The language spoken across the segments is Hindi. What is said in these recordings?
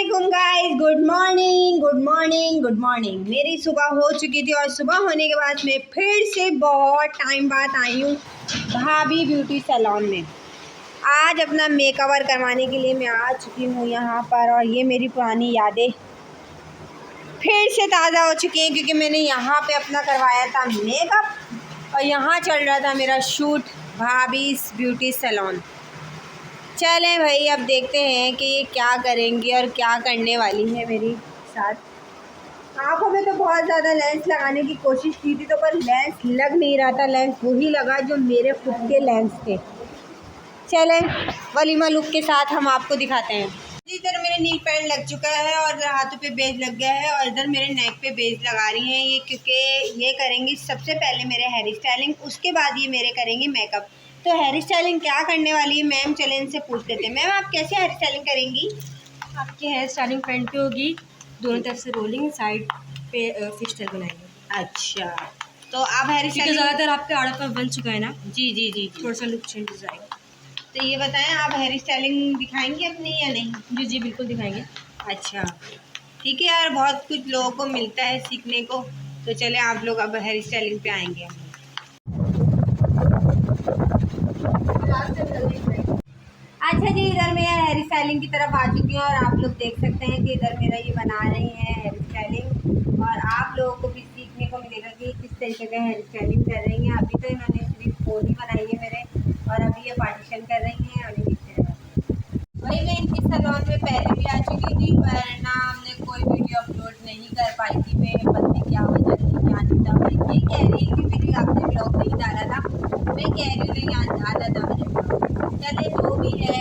अस्सलामुअलैकुम guys, good morning good morning good morning. मेरी सुबह हो चुकी थी और सुबह होने के बाद मैं फिर से बहुत टाइम बाद आई हूँ भाभी ब्यूटी सैलून में। आज अपना मेकओवर करवाने के लिए मैं आ चुकी हूँ यहाँ पर और ये मेरी पुरानी यादें फिर से ताज़ा हो चुकी हैं क्योंकि मैंने यहाँ पे अपना करवाया था मेकअप और यहाँ चल रहा था मेरा शूट भाभी ब्यूटी सैलून। चलें भाई, अब देखते हैं कि ये क्या करेंगी और क्या करने वाली है मेरी साथ। आँखों में तो बहुत ज़्यादा लेंस लगाने की कोशिश की थी तो पर लेंस लग नहीं रहा था। लेंस वही लगा जो मेरे खुद के लेंस थे। चलें वलीमा लुक के साथ हम आपको दिखाते हैं। इधर मेरे नील पैंट लग चुका है और हाथों पे बेज लग गया है और इधर मेरे नेक पे बेज लगा रही हैं ये, क्योंकि ये करेंगी सबसे पहले मेरे हेयर स्टाइलिंग, उसके बाद ये मेरे करेंगी मेकअप। तो हेयर स्टाइलिंग क्या करने वाली है मैम, चलें इनसे पूछ लेते हैं। मैम आप कैसे हेयर स्टाइलिंग करेंगी? आपकी हेयर स्टाइलिंग फ्रंट पे होगी, दोनों तरफ से रोलिंग, साइड पे फिश स्टाइल बनाएंगे। अच्छा, तो आप हेयर क्योंकि स्टाइलिंग ज़्यादातर आपके आड़ा बन चुका है ना, जी जी जी थोड़ा सा लुक चेंज हो जाएगा। तो ये बताएं, आप हेयर स्टाइलिंग दिखाएंगी अपनी या नहीं? जी जी बिल्कुल दिखाएंगे। अच्छा ठीक है यार, बहुत कुछ लोगों को मिलता है सीखने को। तो चले आप लोग अब हेयर स्टाइलिंग पे आएंगे हम। अच्छा जी, इधर मैं हेयर स्टाइलिंग की तरफ आ चुकी हूँ और आप लोग देख सकते हैं कि इधर मेरा ये बना रही हैं हेयर स्टाइलिंग और आप लोगों को भी सीखने को मिलेगा कि किस तरीके का हेयर स्टाइलिंग कर रही हैं। अभी तो इन्होंने सिर्फ फोन ही बनाई है मेरे और अभी ये पार्टीशन कर रही हैं और वही मैं इनकी सैलून में पहले भी आ चुकी थी पर ना हमने कोई वीडियो अपलोड नहीं कर पाई थी। मैं पता क्या वजह थी क्या नहीं था। मैं ये कह रही कि मेरी आपने ब्लॉग नहीं डाला था, मैं कह रही हूँ नहीं आता था मेरे ब्लॉग। चले जो भी है,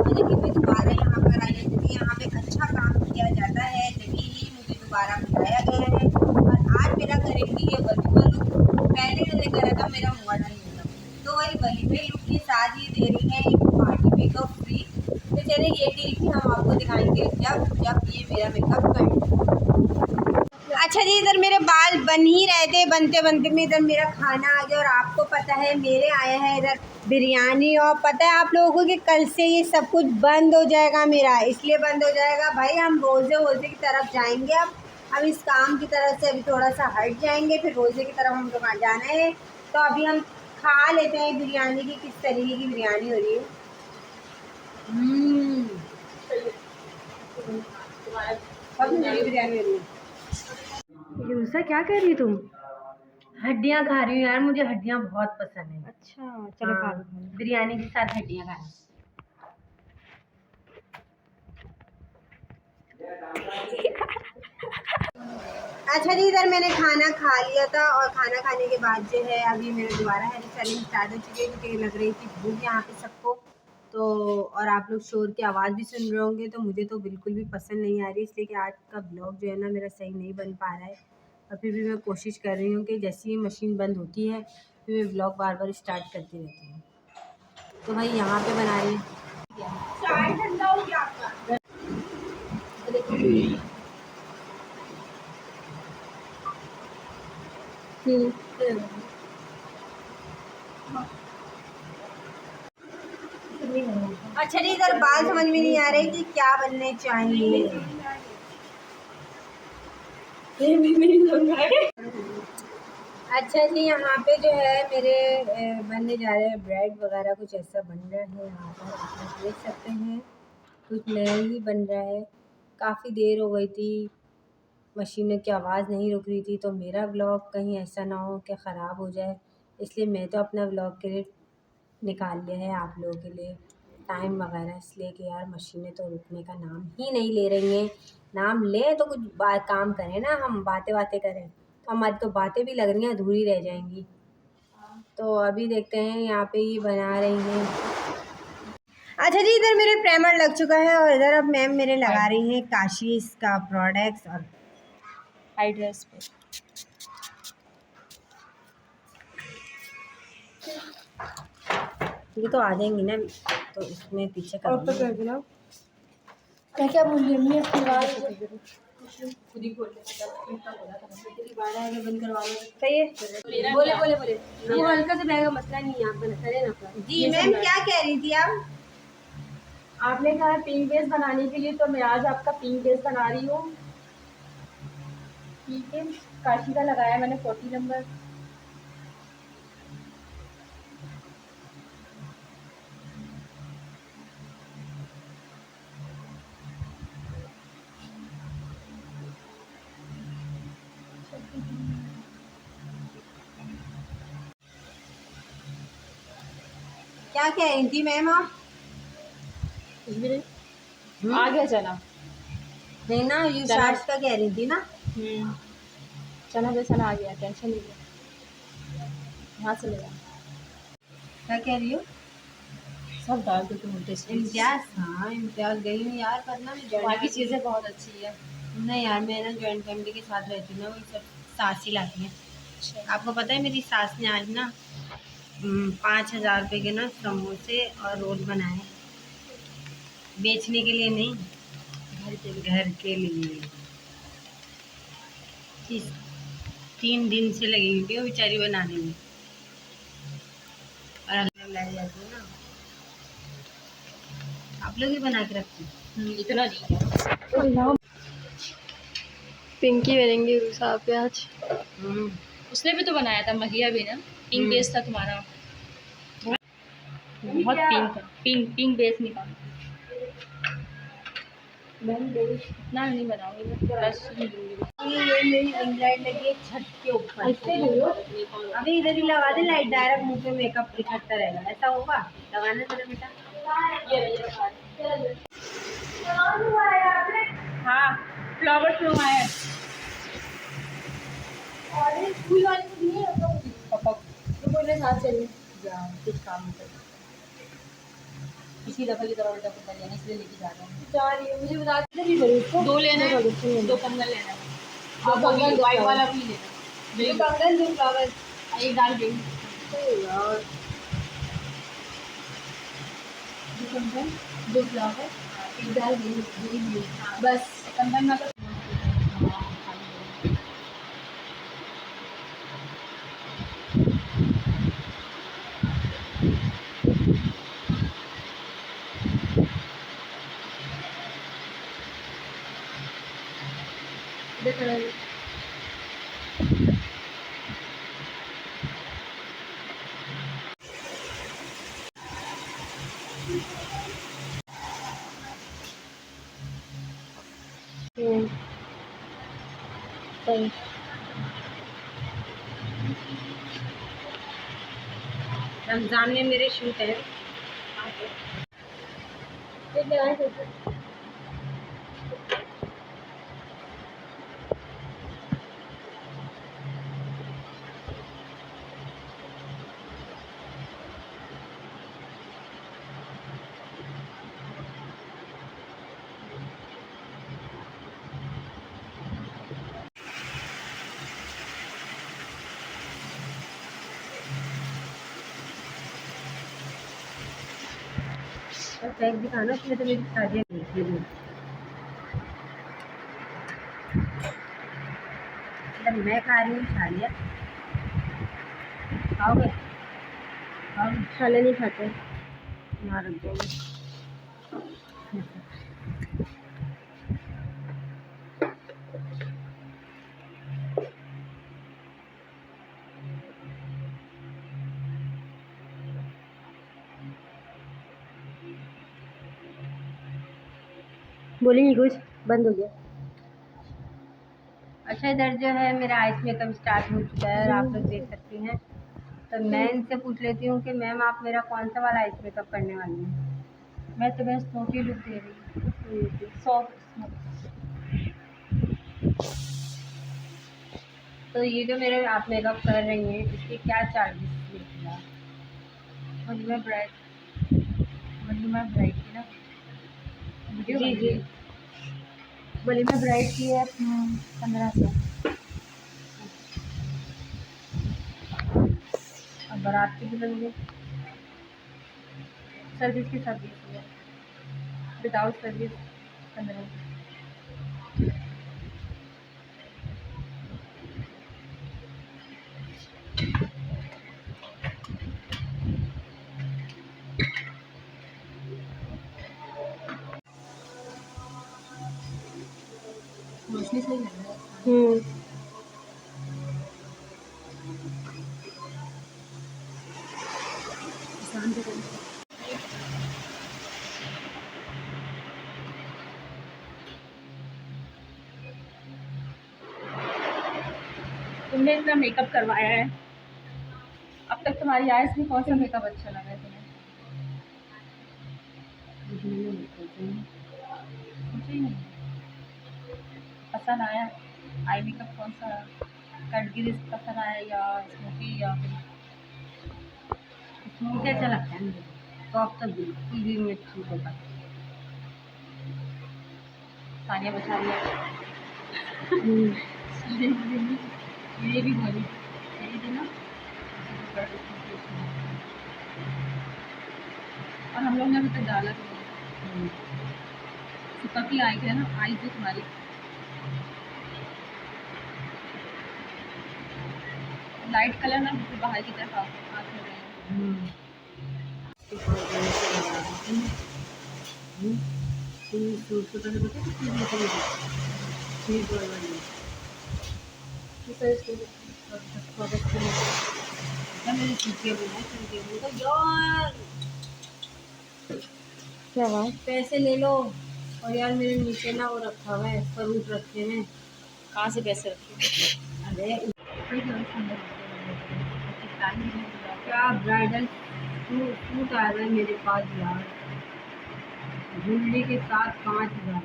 लेकिन मैं दोबारा यहाँ पर आई हूँ क्योंकि यहाँ पे अच्छा काम किया जाता है, तभी ही मुझे दोबारा बुलाया गया है। और आज मेरा करेंगी ये वलीमा लुक। पहले मैंने करा था मेरा मॉडल लुक, तो वही वलीमे लुक के साथ ही दे रही है एक पार्टी मेकअप फ्री। तो चलिए ये डील भी हम आपको दिखाएंगे जब जब ये मेरा मेकअप कर। अच्छा जी, इधर मेरे बाल बन ही रहे थे, बनते बनते में इधर मेरा खाना आ गया और आपको पता है मेरे आया है इधर बिरयानी। और पता है आप लोगों को कि कल से ये सब कुछ बंद हो जाएगा मेरा, इसलिए बंद हो जाएगा भाई, हम रोज़े की तरफ जाएंगे। अब इस काम की तरफ से अभी थोड़ा सा हट जाएंगे, फिर रोज़े की तरफ हम लोग जाना है। तो अभी हम खा लेते हैं बिरयानी की, किस तरीके की बिरयानी हो रही है। बिरयानी हो रही है। यूसा क्या कर रही तुम? हड्डियाँ खा रही हूँ यार, मुझे हड्डियाँ बहुत पसंद है। अच्छा चलो खा लो। बिरयानी के साथ हड्डियाँ खा रही अच्छा जी, इधर मैंने खाना खा लिया था और खाना खाने के बाद जो है अभी मेरे दोबारा हेयर स्टाइलिंग स्टार्ट हो चुकी है क्योंकि लग रही थी भूख यहाँ पे सबको। तो और आप लोग शोर की आवाज़ भी सुन रहे होंगे, तो मुझे तो बिल्कुल भी पसंद नहीं आ रही, इसलिए कि आज का ब्लॉग जो है ना मेरा सही नहीं बन पा रहा है। और फिर भी मैं कोशिश कर रही हूँ कि जैसे ही मशीन बंद होती है फिर मैं ब्लॉग बार बार स्टार्ट करती रहती हूँ। तो भाई यहाँ पे बना रही है चाय, ठंडा हो गया आपका। अच्छा जी, इधर बात समझ में नहीं आ रही कि क्या बनने चाहिए। अच्छा जी, यहाँ पे जो है मेरे बनने जा रहे हैं ब्रेड वगैरह, कुछ ऐसा बन रहा है यहाँ पर आप देख सकते हैं। कुछ नया ही बन रहा है, काफ़ी देर हो गई थी, मशीनों की आवाज़ नहीं रुक रही थी, तो मेरा ब्लॉग कहीं ऐसा ना हो कि ख़राब हो जाए, इसलिए मैं तो अपना ब्लॉग के लिए निकाल लिया है आप लोगों के लिए टाइम वगैरह, इसलिए कि यार मशीनें तो रुकने का नाम ही नहीं ले रही हैं। नाम लें तो कुछ बात काम करें ना, हम बातें करें तो हमारी तो बातें भी लग रही हैं अधूरी रह जाएंगी। तो अभी देखते हैं यहाँ पे ये बना रही हैं। अच्छा जी, इधर मेरे प्राइमर लग चुका है और इधर अब मैम मेरे लगा रही हैं काशीज़ का प्रोडक्ट्स और हाई ड्रेस पे। ये तो आ जाएंगी ना, तो इसमें पीछे और ऊपर कर देना। क्या बोल रही है खुद ही खोल बंद करवा लो। सही है, बोले ये हल्का से बहन का मसला नहीं है, आप बना करें ना अपना। जी मैम क्या कह रही थी आप? आपने कहा पिंक बेस बनाने के लिए, तो मैं आज आपका पिंक बेस बना रही हूँ। ठीक है, काशी का लगाया मैंने 40 नंबर। क्या कह रही थी मैम आप? आ गया चना। नहीं ना, यू चना। शार्ट्स का कह रही थी ना। चना बेसन आ गया, टेंशन नहीं है, यहाँ से ले जाओ। क्या कह रही हो? सब डाल दो तुम उल्टे से। इम्तियाज, हाँ इम्तियाज गई हूँ यार, करना मैं वहाँ की जॉइंट चीज़ें बहुत अच्छी है। नहीं यार, मैं ना जॉइंट फैमिली के साथ रहती हूँ ना, वही सब सास ही लाती है। आपको पता है मेरी सास ने आज ना 5,000 रुपये के ना समोसे और रोल बनाए, बेचने के लिए नहीं, घर के लिए। तीस 3 दिन से लगी हुई थी वो बेचारी बनाने में, और अलग लाई जाती है ना। आप लोग ही बना के रखते हैं? इतना नहीं है। पिंकी बनेंगे रूसा पे आज। उसने भी तो बनाया था, महिया भी ना, पिंक बेस था तुम्हारा। बहुत पिंक था, पिंक बेस निकाल। इतना नहीं बनाऊंगी मैं, बस ये मेरी रिंग लाइट लगी है छत के ऊपर। अभी इधर ही लगा दे लाइट, डायरेक्ट मुंह पे मेकअप इकट्ठा रहेगा, ऐसा होगा? लगाना तेरा बेटा। हाँ, फ्लावर क्यों आया? फूल वाले को दिए पापा तो बोल रहे साथ चलिए, कुछ काम कर इसी दफा की तरह उल्टा पुल्टा लेना, इसलिए लेके जा रहे हैं। जा रही है, मुझे बता दे भी करो इसको। 2 लेना है, 2 कंगन लेना है। दो कंगन, वाइट वाला भी लेना। 2 कंगन, 2 फ्लावर, एक डाल देंगे यार। 2 कंगन, 2 फ्लावर, एक डाल देंगे बस। कंगन ना तो देख रहे हैं। रमजान में मेरे शूट है। और पैक दिखाना, उसमें तो मेरी शादी देखी थी। मतलब मैं खा रही हूँ शादियाँ, खाओगे? खाओगे? खाना नहीं खाते। यहाँ रख दोगे। बोलेंगी कुछ? बंद हो गया। अच्छा, इधर जो है मेरा आइस मेकअप स्टार्ट हो चुका है और आप लोग देख सकती हैं। तो मैं इनसे पूछ लेती हूँ कि मैम आप मेरा कौन सा वाला आइस मेकअप करने वाली हैं? मैं तुम्हें स्मोकी लुक दे रही हूँ, सॉफ्ट। तो ये जो मेरे आप मेकअप कर रही हैं, इसके क्या चार्जेस लेती हैं? वलीमा ब्राइड की ना वीडियो जी जी। वलीमा ब्राइड की है 1500। और बारात की दुल्हन सर्विस के साथ 20,000, विदाउट सर्विस 1500। रोशनी सही लग रहा है। आसान से करो। तुमने इतना मेकअप करवाया है, अब तक तुम्हारी आइज में कौन सा मेकअप अच्छा लगा है तुम्हें? मुझे ही नहीं पसंद आया। आई मेकअप कौन सा, कट गिरिस पसंद आया या स्मोकी या फिर स्मोक अच्छा लगता है मुझे, टॉप तो बिल्कुल भी मैं ठीक होता। सानिया बचा रही है। ये भी बोली यही थी ना। और हम लोग ने अभी तक डाला तो नहीं। सुपर की आई है ना, आई जो तुम्हारी लाइट कलर ना बिल्कुल बाहर की तरफ आंख में रहे हैं। सूट को पहले पता है कितनी देर ठीक है। मेरी चीटियाँ बनाए चीटियाँ बोला यार क्या हुआ? पैसे ले लो। और यार मेरे नीचे ना वो रखा हुआ है, फ्रूट रखे हैं। कहाँ से पैसे रखे? अरे क्या ब्राइडल सूट आ रहा है मेरे पास यार, ज्वेलरी के साथ 5,000।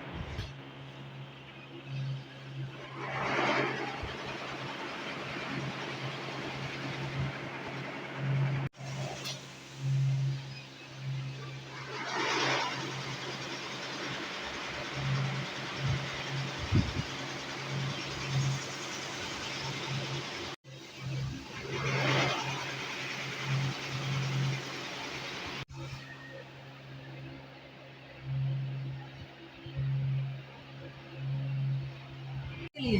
लिए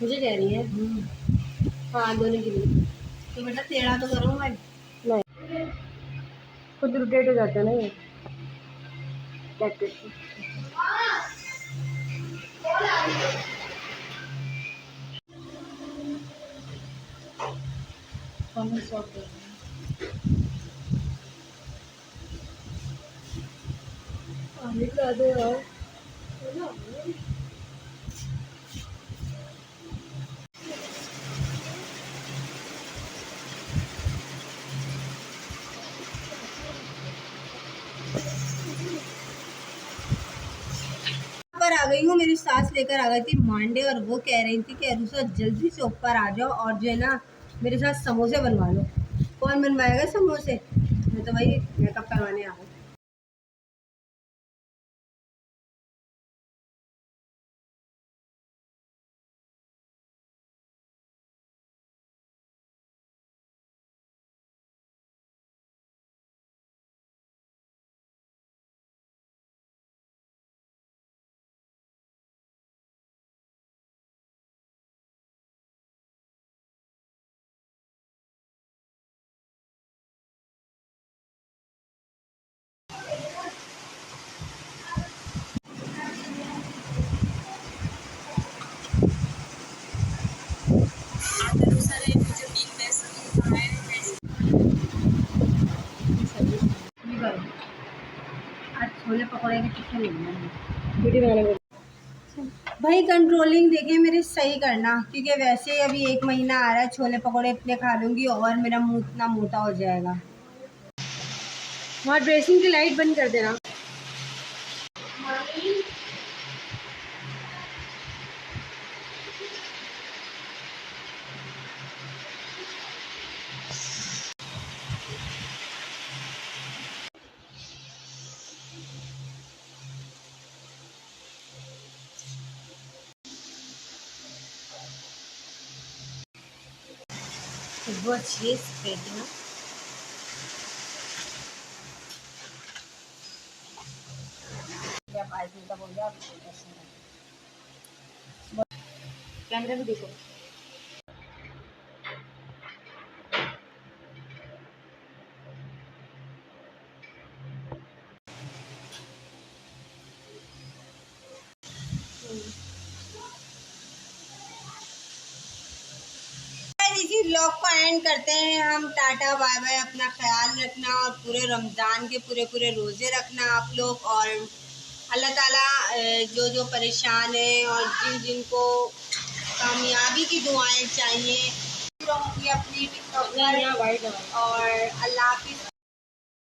मुझे कह रही है। हाँ, दोनों के लिए। तो बेटा टेढ़ा तो करो मैं। नहीं, खुद रोटेट हो जाता है ना ये बैक। कॉमन शॉप पानी ला दो यार। पर आ गई हूँ, मेरी सास लेकर आ गई थी मांडे और वो कह रही थी कि अरुषा जल्दी से ऊपर आ जाओ और जो है ना मेरे साथ समोसे बनवा लो। कौन बनवाएगा समोसे, मैं तो भाई मेकअप करवाने आ गई। ये करो, आज छोले पकौड़े की टिक्की लेना वीडियो बनाने में। भाई। कंट्रोलिंग देखिए मेरी सही करना, क्योंकि वैसे ही अभी 1 महीना आ रहा है, छोले पकौड़े इतने खा लूंगी और मेरा मुंह इतना मोटा हो जाएगा। वहाँ ड्रेसिंग की लाइट बंद कर देना। वो अच्छी है स्प्रेड ना। क्या 5 मिनट का बोल गया, कैमरे में देखो। व्लॉग को एंड करते हैं हम। टाटा बाय बाय, अपना ख्याल रखना और पूरे रमज़ान के पूरे रोज़े रखना आप लोग। और अल्लाह ताला जो जो परेशान है और जिनको कामयाबी की दुआएं चाहिए, अपनी और अल्लाह हाफिज़।